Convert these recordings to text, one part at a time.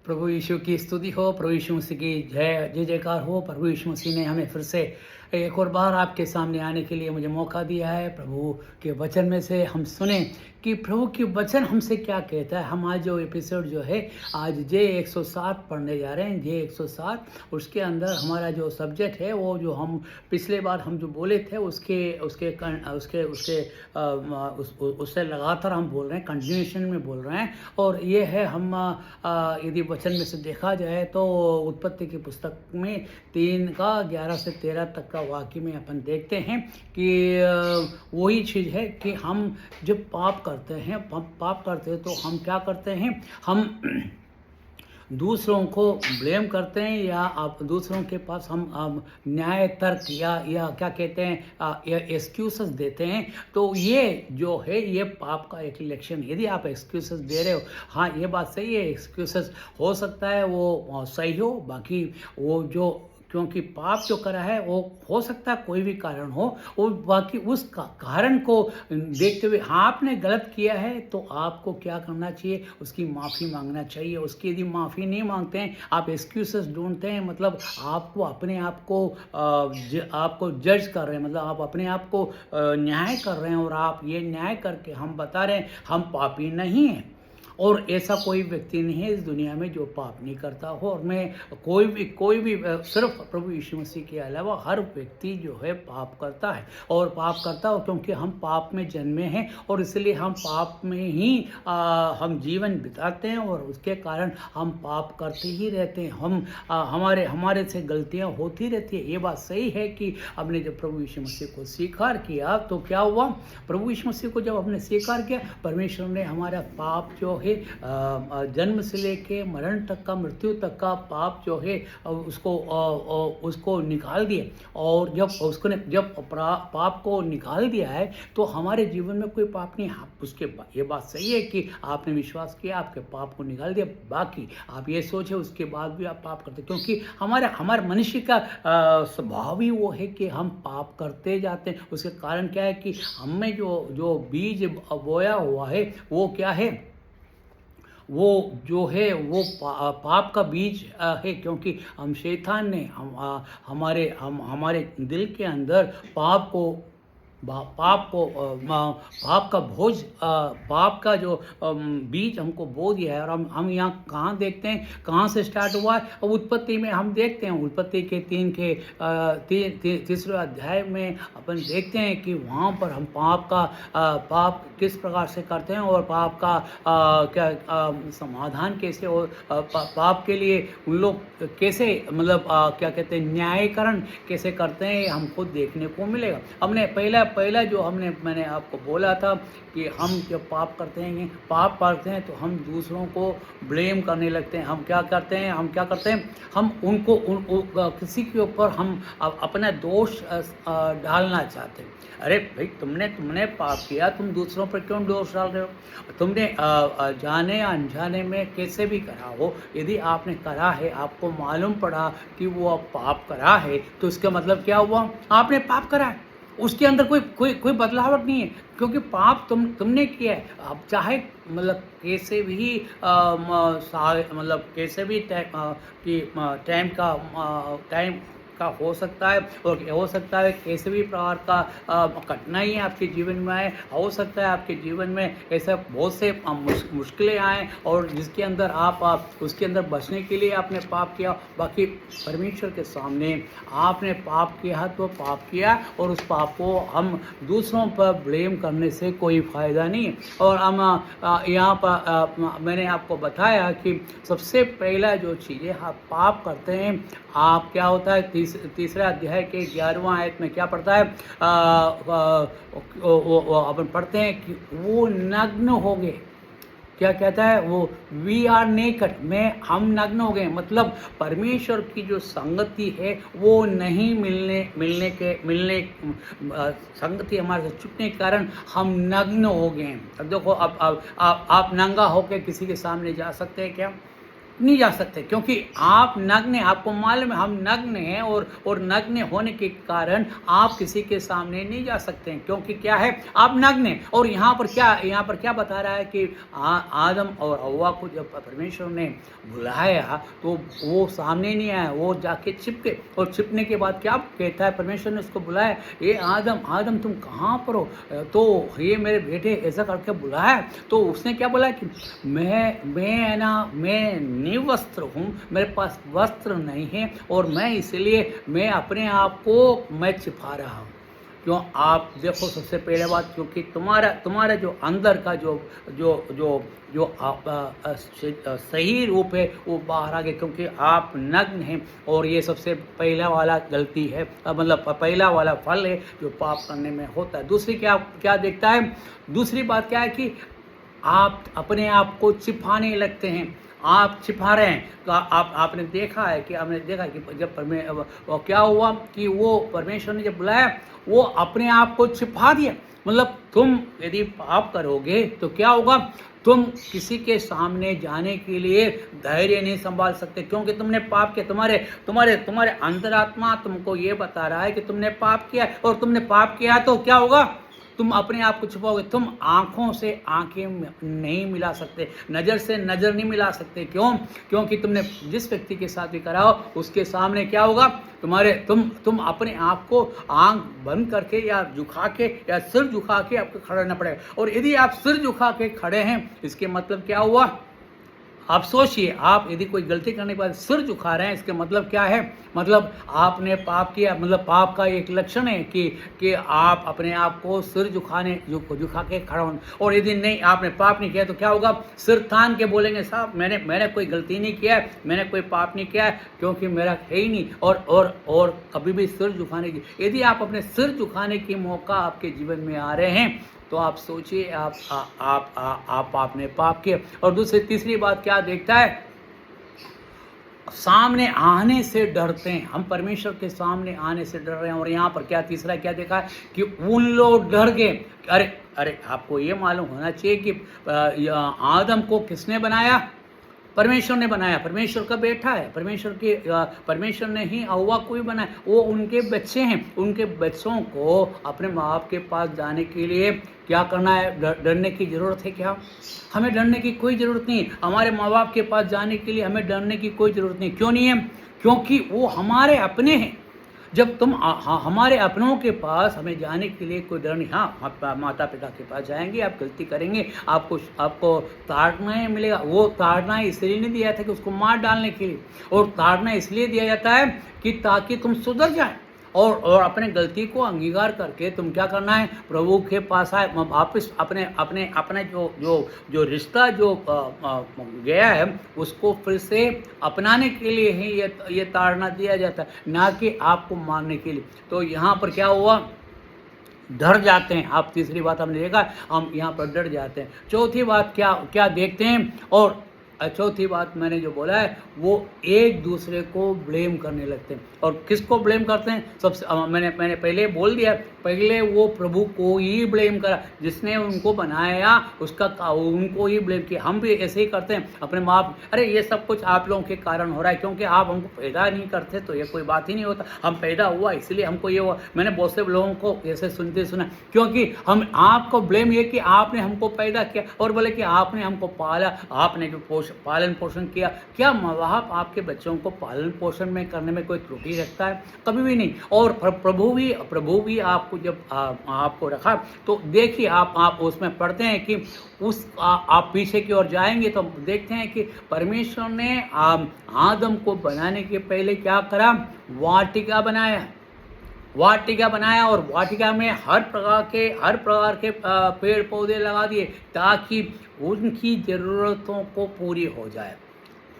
प्रभु यीशु की स्तुति हो, प्रभु यीशु मसीह की जय जय जयकार हो। प्रभु यीशु मसीह ने हमें फिर से एक और बार आपके सामने आने के लिए मुझे मौका दिया है। प्रभु के वचन में से हम सुने कि प्रभु की वचन हमसे क्या कहता है। हम आज जो एपिसोड जो है आज जे 107 पढ़ने जा रहे हैं। जे 107 उसके अंदर हमारा जो सब्जेक्ट है वो जो हम पिछले बार हम जो बोले थे उससे लगातार हम बोल रहे हैं, कंटिन्यूएशन में बोल रहे हैं। और ये है हम यदि वचन में से देखा जाए तो उत्पत्ति की पुस्तक में 3:11 से 13 तक का वाक्य में अपन देखते हैं कि वही चीज़ है कि हम जब पाप करते हैं तो हम क्या करते हैं, हम दूसरों को ब्लेम करते हैं या आप दूसरों के पास हम न्याय तर्क या क्या कहते हैं या एक्सक्यूसेस देते हैं। तो ये जो है ये पाप का एक लक्षण। यदि आप एक्सक्यूसेस दे रहे हो, हाँ ये बात सही है, एक्सक्यूसेस हो सकता है वो सही हो, बाकी वो जो क्योंकि पाप जो करा है वो हो सकता है कोई भी कारण हो, वो बाकी उस कारण को देखते हुए हाँ आपने गलत किया है तो आपको क्या करना चाहिए, उसकी माफ़ी मांगना चाहिए। उसकी यदि माफ़ी नहीं मांगते हैं, आप एक्सक्यूसेस ढूंढते हैं, मतलब आपको अपने आप को आपको जज कर रहे हैं, मतलब आप अपने आप को न्याय कर रहे हैं। और आप ये न्याय करके हम बता रहे हैं हम पापी नहीं हैं। और ऐसा कोई व्यक्ति नहीं है इस दुनिया में जो पाप नहीं करता हो। और मैं कोई भी सिर्फ प्रभु यीशु मसीह के अलावा हर व्यक्ति जो है पाप करता है और पाप करता हो, क्योंकि हम पाप में जन्मे हैं और इसलिए हम पाप में ही हम जीवन बिताते हैं और उसके कारण हम पाप करते ही रहते हैं। हम हमारे से गलतियां होती रहती है। ये बात सही है कि हमने जब प्रभु यीशु मसीह को स्वीकार किया तो क्या हुआ, प्रभु यीशु मसीह को जब हमने स्वीकार किया, परमेश्वर ने हमारा पाप जो जन्म से लेके मरण तक का, मृत्यु तक का पाप जो है उसको निकाल दिया। और जब पाप को निकाल दिया है तो हमारे जीवन में कोई पाप नहीं। उसके ये बात सही है कि आपने विश्वास किया, आपके पाप को निकाल दिया, बाकी आप ये सोचे उसके बाद भी आप पाप करते, क्योंकि हमारे मनुष्य का स्वभाव ही वो है कि हम पाप करते जाते हैं। उसके कारण क्या है कि हमें जो बीज बोया हुआ है वो क्या है, वो जो है वो पाप का बीज है, क्योंकि हम शैतान ने हमारे दिल के अंदर पाप का भोज, पाप का जो बीज हमको बो दिया है। और हम यहाँ कहाँ देखते हैं, कहाँ से स्टार्ट हुआ है, और उत्पत्ति में हम देखते हैं, उत्पत्ति के 3 अध्याय में अपन देखते हैं कि वहाँ पर हम पाप किस प्रकार से करते हैं और पाप का क्या समाधान कैसे हो, पाप के लिए उन लोग कैसे मतलब क्या कहते हैं न्यायीकरण कैसे करते हैं, हमको देखने को मिलेगा। हमने पहला जो मैंने आपको बोला था कि हम जब पाप करते हैं तो हम दूसरों को ब्लेम करने लगते हैं। हम क्या करते हैं, हम उनको किसी के ऊपर हम अपना दोष डालना चाहते हैं। अरे भाई तुमने पाप किया, तुम दूसरों पर क्यों दोष डाल रहे हो? तुमने जाने या अनजाने में कैसे भी करा हो, यदि आपने करा है, आपको मालूम पड़ा कि वो पाप करा है, तो इसका मतलब क्या हुआ, आपने पाप करा है। उसके अंदर कोई बदलावट नहीं है, क्योंकि पाप तुमने किया है। अब चाहे मतलब कैसे भी कैसे भी टाइम का हो सकता है, और हो सकता है कैसे भी प्रकार का कठिनाई आपके जीवन में आए, हो सकता है आपके जीवन में ऐसा बहुत से मुश्किलें आए और जिसके अंदर आप उसके अंदर बचने के लिए आपने पाप किया। बाकी परमेश्वर के सामने आपने पाप किया तो पाप किया, और उस पाप को हम दूसरों पर ब्लेम करने से कोई फ़ायदा नहीं है। और हम यहाँ पर मैंने आपको बताया कि सबसे पहला जो चीज़ें आप पाप करते हैं, आप क्या होता है, तीसरा अध्याय के 11वां आयत में क्या पढ़ता है, अपन पढ़ते हैं कि वो नग्न हो गए। क्या कहता है वो, वी आर नेकड, हम नग्न हो गए। मतलब परमेश्वर की जो संगति है वो नहीं मिलने संगति हमारे से छूटने के कारण हम नग्न हो गए। अब देखो, अब आप नंगा होकर किसी के सामने जा सकते हैं क्या? नहीं जा सकते, क्योंकि आप नग्न हैं, आपको मालूम है हम नग्न हैं, और नग्न होने के कारण आप किसी के सामने नहीं जा सकते हैं, क्योंकि क्या है, आप नग्न हैं। और यहाँ पर क्या बता रहा है कि आदम और हव्वा को जब परमेश्वर ने बुलाया तो वो सामने नहीं आया, वो जाके छिप गए, और छिपने के बाद क्या कहता है, परमेश्वर ने उसको बुलाया, ये आदम आदम तुम कहाँ पर हो, तो ये मेरे बेटे ऐसा करके बुलाया। तो उसने क्या बोला कि मैं निवस्त्र हूँ, मेरे पास वस्त्र नहीं है, और मैं इसलिए मैं अपने आप को मैं छिपा रहा हूँ। क्यों, आप देखो, सबसे पहले बात, क्योंकि तुम्हारा जो अंदर का जो जो जो जो सही रूप है वो बाहर आ गया, क्योंकि आप नग्न हैं, और ये सबसे पहला वाला गलती है, मतलब पहला वाला फल है जो पाप करने में होता है। दूसरी क्या देखता है, दूसरी बात क्या है कि आप अपने आप को छिपाने लगते हैं, आप छिपा रहे हैं। तो आपने देखा है कि जब क्या हुआ कि वो परमेश्वर ने जब बुलाया, वो अपने आप को छिपा दिया। मतलब तुम यदि पाप करोगे तो क्या होगा, तुम किसी के सामने जाने के लिए धैर्य नहीं संभाल सकते, क्योंकि तुमने पाप किया। तुम्हारे अंतरात्मा तुमको ये बता रहा है कि तुमने पाप किया, और तुमने पाप किया तो क्या होगा, तुम अपने आप को छुपाओगे। तुम आंखों से आंखें नहीं मिला सकते, नज़र से नज़र नहीं मिला सकते। क्यों? क्योंकि तुमने जिस व्यक्ति के साथ भी कराओ उसके सामने क्या होगा, तुम अपने आप को आंख बंद करके या झुका के या सिर झुका के आपको खड़ा रहना पड़ेगा। और यदि आप सिर झुका के खड़े हैं, इसके मतलब क्या हुआ, आप सोचिए, आप यदि कोई गलती करने के बाद सिर झुका रहे हैं, इसके मतलब क्या है, मतलब आपने पाप किया। मतलब पाप का एक लक्षण है कि आप अपने आप को सिर झुका के खड़ा होना। और यदि नहीं, आपने पाप नहीं किया तो क्या होगा, सिर तान के बोलेंगे, साहब मैंने कोई गलती नहीं किया है, मैंने कोई पाप नहीं किया है, क्योंकि मेरा है ही नहीं। और कभी भी सिर झुकाने की, यदि आप अपने सिर झुकाने की मौका आपके जीवन में आ रहे हैं, तो आप सोचिए, आप आपने पाप किया। और तीसरी बात क्या देखता है, सामने आने से डरते हैं। हम परमेश्वर के सामने आने से डर रहे हैं। और यहाँ पर तीसरा क्या देखा है कि उन लोग डर गए। अरे आपको ये मालूम होना चाहिए कि आदम को किसने बनाया, परमेश्वर ने बनाया, परमेश्वर का बेटा है, परमेश्वर ने ही हव्वा को भी बनाया। वो उनके बच्चे हैं, उनके बच्चों को अपने माँ बाप के पास जाने के लिए क्या करना है, डरने की ज़रूरत है क्या? हमें डरने की कोई ज़रूरत नहीं। हमारे माँ बाप के पास जाने के लिए हमें डरने की कोई ज़रूरत नहीं। क्यों नहीं है? क्योंकि वो हमारे अपने हैं। जब हमारे अपनों के पास हमें जाने के लिए कोई डर नहीं। हाँ, माता पिता के पास जाएंगे, आप गलती करेंगे, आपको ताड़ना मिलेगा। वो ताड़ना इसलिए नहीं दिया था कि उसको मार डालने के लिए, और ताड़ना इसलिए दिया जाता है कि ताकि तुम सुधर जाए, और अपने गलती को अंगीकार करके तुम क्या करना है, प्रभु के पास आए, वापस अपने जो रिश्ता जो गया है उसको फिर से अपनाने के लिए ही ये ताड़ना दिया जाता है, ना कि आपको मारने के लिए। तो यहाँ पर क्या हुआ, डर जाते हैं। आप तीसरी बात हमने देखा, हम यहाँ पर डर जाते हैं। चौथी बात क्या देखते हैं, और चौथी बात मैंने जो बोला है, वो एक दूसरे को ब्लेम करने लगते हैं। और किसको ब्लेम करते हैं? सबसे मैंने पहले बोल दिया, पहले वो प्रभु को ही ब्लेम करा, जिसने उनको बनाया उनको ही ब्लेम किया। हम भी ऐसे ही करते हैं अपने माँ बाप, अरे ये सब कुछ आप लोगों के कारण हो रहा है, क्योंकि आप हमको पैदा नहीं करते तो ये कोई बात ही नहीं होता, हम पैदा हुआ इसलिए हमको ये हुआ। मैंने बहुत से लोगों को ऐसे सुना, क्योंकि हम आपको ब्लेम ये कि आपने हमको पैदा किया, और बोले कि आपने हमको पाला, आपने जो पालन पोषण किया। क्या माँ बाप आपके बच्चों को पालन पोषण में करने में कोई त्रुटि रखता है? कभी भी नहीं। और प्रभु भी आपको जब आपको रखा, तो देखिए आप उसमें पढ़ते हैं कि आप पीछे की ओर जाएंगे तो देखते हैं कि परमेश्वर ने आदम को बनाने के पहले क्या करा, वाटिका बनाया, और वाटिका में हर प्रकार के पेड़ पौधे लगा दिए, ताकि उनकी ज़रूरतों को पूरी हो जाए।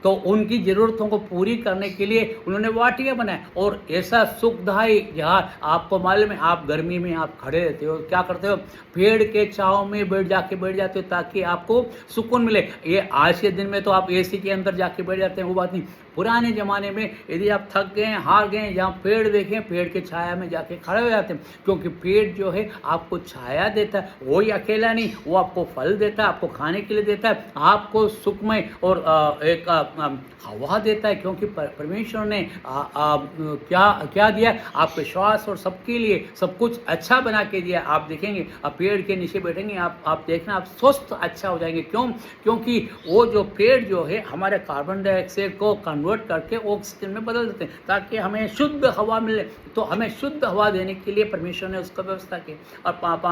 तो उनकी ज़रूरतों को पूरी करने के लिए उन्होंने वाटिका बनाया। और ऐसा सुखदायी जहाँ, आपको मालूम है, आप गर्मी में आप खड़े रहते हो, क्या करते हो, पेड़ के छांव में बैठ जाते हो ताकि आपको सुकून मिले। ये आज के दिन में तो आप एसी के अंदर जाके बैठ जाते हैं, वो बात नहीं। पुराने ज़माने में यदि आप थक गए, हार गए, जहाँ पेड़ देखें, पेड़ के छाया में जाके खड़े हो जाते हैं, क्योंकि पेड़ जो है आपको छाया देता है। वही अकेला नहीं, वो आपको फल देता है, आपको खाने के लिए देता है, आपको सुखमय और एक हवा देता है, क्योंकि परमेश्वर ने क्या क्या दिया, आप विश्वास और सबके लिए सब कुछ अच्छा बना के दिया। आप देखेंगे, आप पेड़ के नीचे बैठेंगे, आप देखना, आप स्वस्थ अच्छा हो जाएंगे। क्यों? क्योंकि वो जो पेड़ जो है हमारे कार्बन डाइऑक्साइड को कन्वर्ट करके ऑक्सीजन में बदल देते हैं, ताकि हमें शुद्ध हवा मिले। तो हमें शुद्ध हवा देने के लिए परमेश्वर ने उसका व्यवस्था की। और आप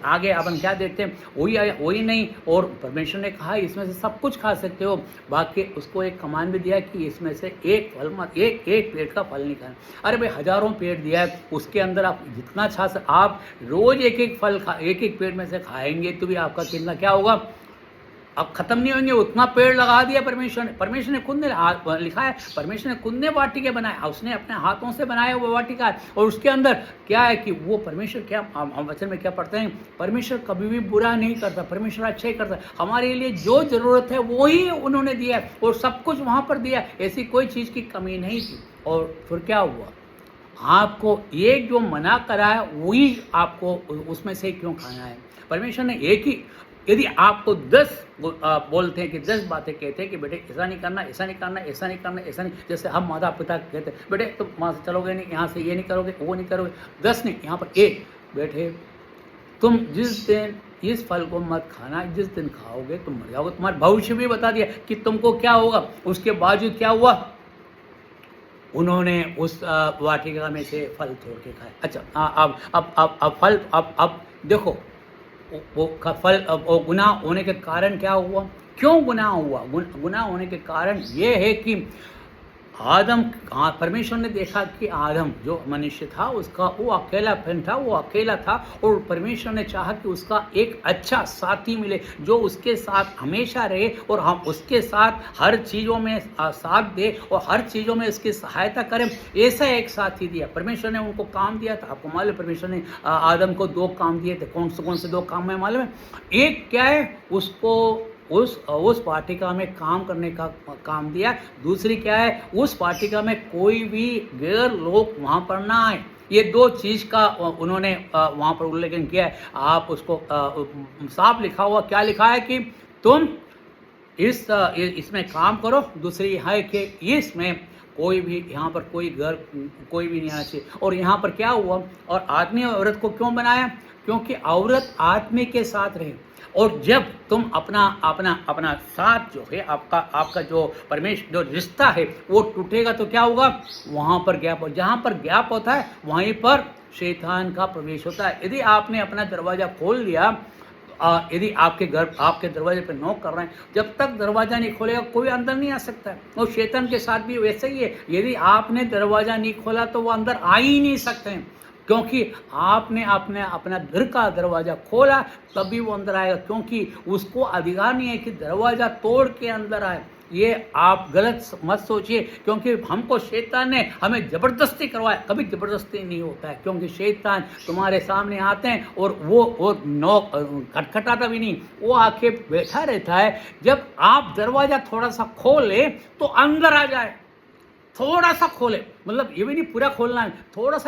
आगे अपन क्या देखते हैं, वही नहीं, और परमेश्वर ने कहा इसमें से सब कुछ खा सकते हो, बाकी उसको एक कमान भी दिया कि इसमें से एक फल मत, एक पेड़ का फल नहीं खाना। अरे भाई, हजारों पेड़ दिया है, उसके अंदर आप जितना आप रोज एक एक फल एक पेड़ में से खाएंगे तो भी आपका कितना क्या होगा, अब खत्म नहीं होंगे। उतना पेड़ लगा दिया परमेश्वर ने खुद ने लिखा है, परमेश्वर ने खुद ने वाटिका बनाया, उसने अपने हाथों से बनाया वो वाटिका। और उसके अंदर क्या है कि वो परमेश्वर, क्या हम वचन में क्या पढ़ते हैं, परमेश्वर कभी भी बुरा नहीं करता, परमेश्वर अच्छा ही करता। हमारे लिए जो जरूरत है वो ही उन्होंने दिया, और सब कुछ वहाँ पर दिया, ऐसी कोई चीज़ की कमी नहीं थी। और फिर क्या हुआ, आपको एक जो मना करा है वही आपको उसमें से क्यों खाना है। परमेश्वर ने एक ही, यदि आपको 10 बोलते हैं कि 10 बातें कहते हैं कि बेटे ऐसा नहीं करना, ऐसा नहीं करना, ऐसा नहीं करना, ऐसा नहीं, जैसे हम माता पिता कहते हैं बेटे तुम वहाँ से चलोगे नहीं, यहाँ से ये नहीं करोगे, वो नहीं करोगे, 10 नहीं, यहाँ पर एक, बेटे तुम जिस दिन इस फल को मत खाना, जिस दिन खाओगे तुम मर जाओगे। तुम्हारा भविष्य भी बता दिया कि तुमको क्या होगा। उसके बावजूद क्या हुआ, उन्होंने उस वाटिका में से फल तोड़ के खाए। अच्छा, अब फल, अब देखो वो फल, वो गुनाह होने के कारण क्या हुआ, क्यों गुनाह हुआ। गुनाह होने के कारण ये है कि आदम, परमेश्वर ने देखा कि आदम जो मनुष्य था उसका वो अकेलापन था, वो अकेला था, और परमेश्वर ने चाहा कि उसका एक अच्छा साथी मिले जो उसके साथ हमेशा रहे और हम उसके साथ हर चीज़ों में साथ दे और हर चीज़ों में उसकी सहायता करें। ऐसा एक साथी दिया परमेश्वर ने, उनको काम दिया था। आपको मालूम है परमेश्वर ने आदम को 2 काम दिए थे। कौन से 2 काम है मालूम है? एक क्या है, उसको उस वाटिका में काम करने का काम दिया। दूसरी क्या है, उस वाटिका में कोई भी गैर लोग वहाँ पर ना आए। ये 2 चीज़ का उन्होंने वहाँ पर उल्लेखन किया है। आप उसको साफ लिखा हुआ क्या लिखा है कि तुम इसमें काम करो। दूसरी है कि इसमें कोई भी, यहाँ पर कोई भी नहीं आना चाहिए। और यहाँ पर क्या हुआ, और आदमी और औरत को क्यों बनाया, क्योंकि औरत आदमी के साथ रहे। और जब तुम अपना साथ जो है, आपका जो परमेश्वर जो रिश्ता है वो टूटेगा तो क्या होगा, वहाँ पर गैप हो, जहाँ पर गैप होता है वहीं पर शैतान का प्रवेश होता है। यदि आपने अपना दरवाज़ा खोल लिया, यदि आपके दरवाजे पर नॉक कर रहे हैं, जब तक दरवाज़ा नहीं खोलेगा कोई अंदर नहीं आ सकता है। और शैतान के साथ भी वैसा ही है, यदि आपने दरवाज़ा नहीं खोला तो वो अंदर आ ही नहीं सकते हैं, क्योंकि आपने अपना घर का दरवाज़ा खोला तभी वो अंदर आएगा, क्योंकि उसको अधिकार नहीं है कि दरवाज़ा तोड़ के अंदर आए। ये आप गलत मत सोचिए, क्योंकि हमको शैतान ने हमें ज़बरदस्ती करवाया। कभी ज़बरदस्ती नहीं होता है, क्योंकि शैतान तुम्हारे सामने आते हैं और वो नॉक खटखटाता भी नहीं, वो आके बैठा रहता है। जब आप दरवाज़ा थोड़ा सा खोले तो अंदर आ जाए, थोड़ा सा खोले, मतलब ये भी नहीं पूरा खोलना है, थोड़ा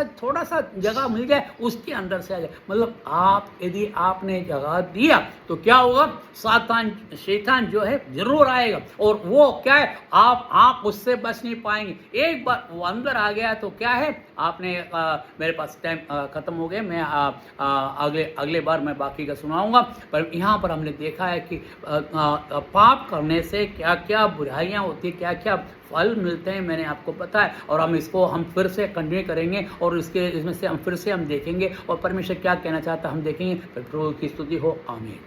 सा जगह मिल जाए उसके अंदर से आ जाए। मतलब यदि आपने जगह दिया तो क्या होगा, शैतान जो है जरूर आएगा, और वो क्या है, आप उससे बच नहीं पाएंगे। एक बार वो अंदर आ गया तो क्या है, आपने मेरे पास टाइम ख़त्म हो गया, मैं अगले बार मैं बाकी का सुनाऊंगा। पर यहाँ पर हमने देखा है कि पाप करने से क्या क्या बुराइयाँ होती, क्या क्या फल मिलते हैं, मैंने आपको बताया। और हम फिर से कंटिन्यू करेंगे, और इसमें से हम फिर से देखेंगे, और परमेश्वर क्या कहना चाहता हम देखेंगे। प्रभु की स्तुति हो, आमीन।